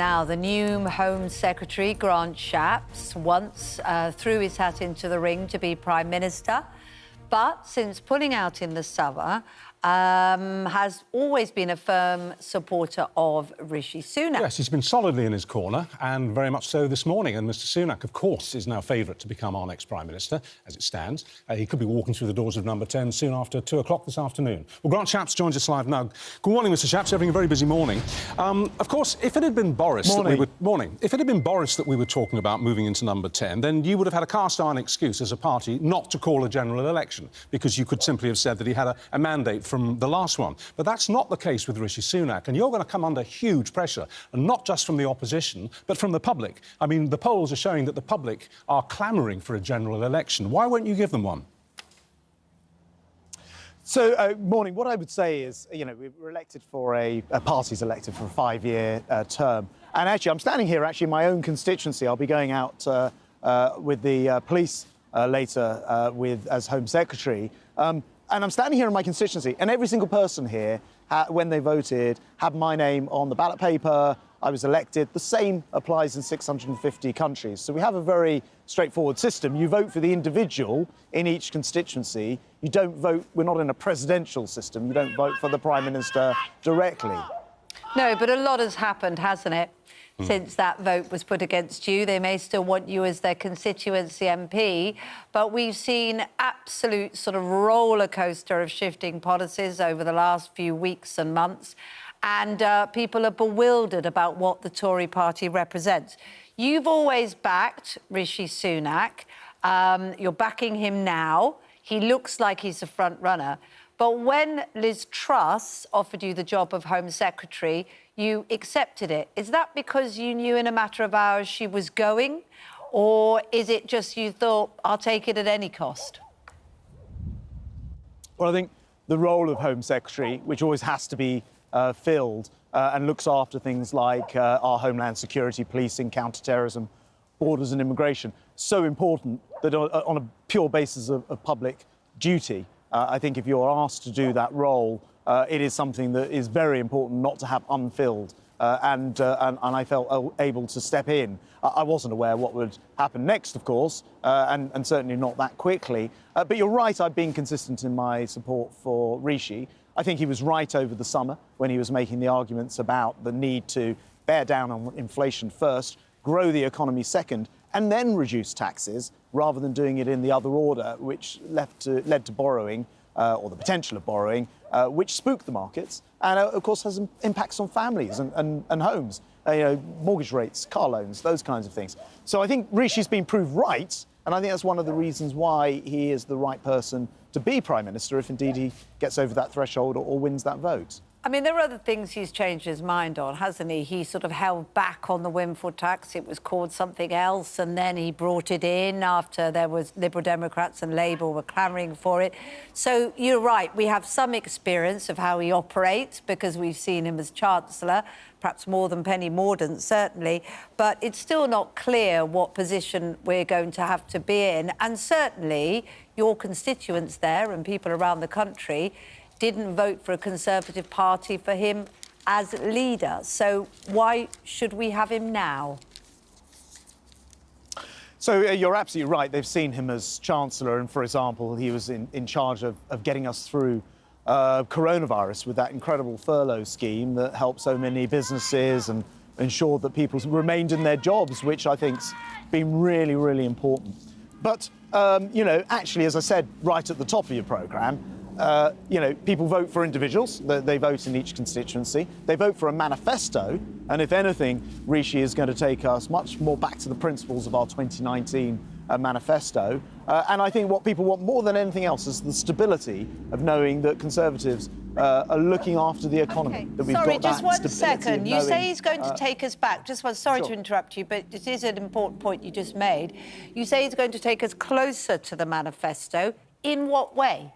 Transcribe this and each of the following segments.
Now, the new Home Secretary, Grant Shapps, once threw his hat into the ring to be Prime Minister, but since pulling out in the summer, has always been a firm supporter of Rishi Sunak. Yes, he's been solidly in his corner, and very much so this morning. And Mr Sunak, of course, is now favourite to become our next Prime Minister, as it stands. He could be walking through the doors of Number 10 soon after 2 o'clock this afternoon. Well, Grant Shapps joins us live now. Good morning, Mr Shapps. Having a very busy morning. Of course, if it had been Boris... If it had been Boris that we were talking about moving into Number 10, then you would have had a cast-iron excuse as a party not to call a general election, because you could simply have said that he had a mandate from the last one. But that's not the case with Rishi Sunak, and you're going to come under huge pressure, and not just from the opposition, but from the public. I mean, the polls are showing that the public are clamouring for a general election. Why won't you give them one? So, morning. What I would say is, you know, we're elected for a party's elected for a 5-year term. And actually, I'm standing here, in my own constituency. I'll be going out with the police later as Home Secretary. And I'm standing here in my constituency, and every single person here, when they voted, had my name on the ballot paper. I was elected. The same applies in 650 countries. So we have a very straightforward system. You vote for the individual in each constituency. You don't vote, we're not in a presidential system. You don't vote for the Prime Minister directly. No, but a lot has happened, hasn't it? Since that vote was put against you. They may still want you as their constituency MP, but we've seen absolute sort of roller coaster of shifting policies over the last few weeks and months, and people are bewildered about what the Tory party represents. You've always backed Rishi Sunak. You're backing him now. He looks like he's a front runner. But when Liz Truss offered you the job of Home Secretary, you accepted it. Is that because you knew in a matter of hours she was going? Or is it just you thought, I'll take it at any cost? Well, I think the role of Home Secretary, which always has to be filled and looks after things like our homeland security, policing, counter-terrorism, borders and immigration, so important that on a pure basis of public duty, I think if you're asked to do that role, it is something that is very important not to have unfilled. And I felt able to step in. I wasn't aware what would happen next, of course, and certainly not that quickly. But you're right, I've been consistent in my support for Rishi. I think he was right over the summer when he was making the arguments about the need to bear down on inflation first, grow the economy second, and then reduce taxes, rather than doing it in the other order, which led to borrowing, or the potential of borrowing, which spooked the markets, and of course has impacts on families and homes, you know, mortgage rates, car loans, those kinds of things. So I think Rishi's been proved right, and I think that's one of the reasons why he is the right person to be Prime Minister, if indeed he gets over that threshold or wins that vote. I mean, there are other things he's changed his mind on, hasn't he? He sort of held back on the windfall tax. It was called something else, and then he brought it in after there was Liberal Democrats and Labour were clamouring for it. So you're right, we have some experience of how he operates because we've seen him as Chancellor, perhaps more than Penny Mordaunt, certainly. But it's still not clear what position we're going to have to be in. And certainly your constituents there and people around the country didn't vote for a Conservative Party for him as leader. So why should we have him now? So you're absolutely right. They've seen him as Chancellor, and, for example, he was in charge of getting us through coronavirus with that incredible furlough scheme that helped so many businesses and ensured that people remained in their jobs, which I think's been really, really important. But, you know, actually, as I said right at the top of your programme, you know, people vote for individuals. They vote in each constituency. They vote for a manifesto. And if anything, Rishi is going to take us much more back to the principles of our 2019 manifesto. And I think what people want more than anything else is the stability of knowing that Conservatives are looking after the economy. That we've sorry, got just that one second. You say he's going to take us back. Just one. Sorry Sure. to interrupt you, but this is an important point you just made. You say he's going to take us closer to the manifesto. In what way?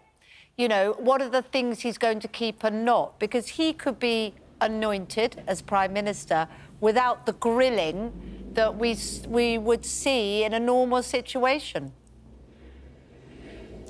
You know, what are the things he's going to keep and not? Because he could be anointed as Prime Minister without the grilling that we would see in a normal situation.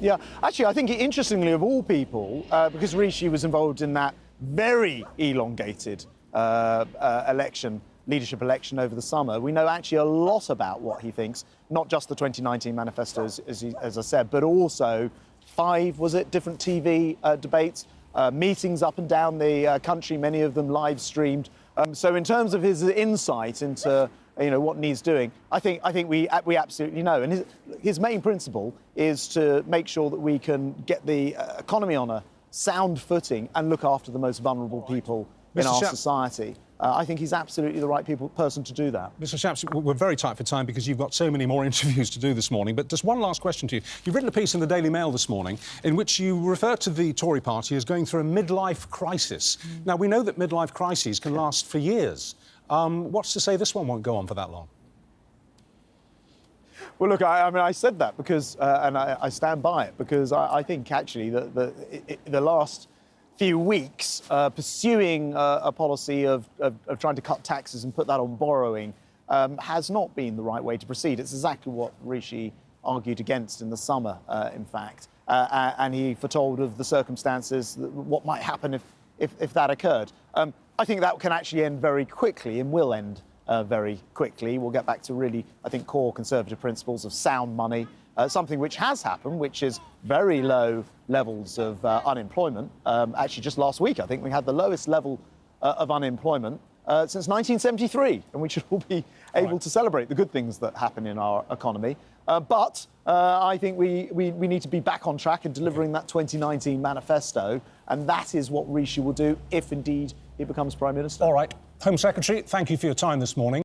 Yeah, actually, I think, interestingly, of all people, because Rishi was involved in that very elongated election leadership election over the summer, we know actually a lot about what he thinks, not just the 2019 manifesto, as I said, but also 5, was it, different TV debates, meetings up and down the country, many of them live streamed. So in terms of his insight into what needs doing, I think we absolutely know. And his main principle is to make sure that we can get the economy on a sound footing and look after the most vulnerable people in our society. I think he's absolutely the right person to do that. Mr. Shapps, we're very tight for time because you've got so many more interviews to do this morning. But just one last question to you. You've written a piece in the Daily Mail this morning in which you refer to the Tory party as going through a midlife crisis. Now, we know that midlife crises can last for years. What's to say this one won't go on for that long? Well, look, I said that because, and I stand by it, because I think actually that the last few weeks pursuing a policy of trying to cut taxes and put that on borrowing has not been the right way to proceed. It's exactly what Rishi argued against in the summer, in fact, and he foretold of the circumstances, what might happen if that occurred. I think that can actually end very quickly and will end very quickly. We'll get back to really, I think, core Conservative principles of sound money, something which has happened, which is very low levels of unemployment. Actually, just last week, I think we had the lowest level of unemployment since 1973, and we should all be able to celebrate the good things that happen in our economy. But I think we need to be back on track in delivering that 2019 manifesto, and that is what Rishi will do if indeed he becomes Prime Minister. All right. Home Secretary, thank you for your time this morning.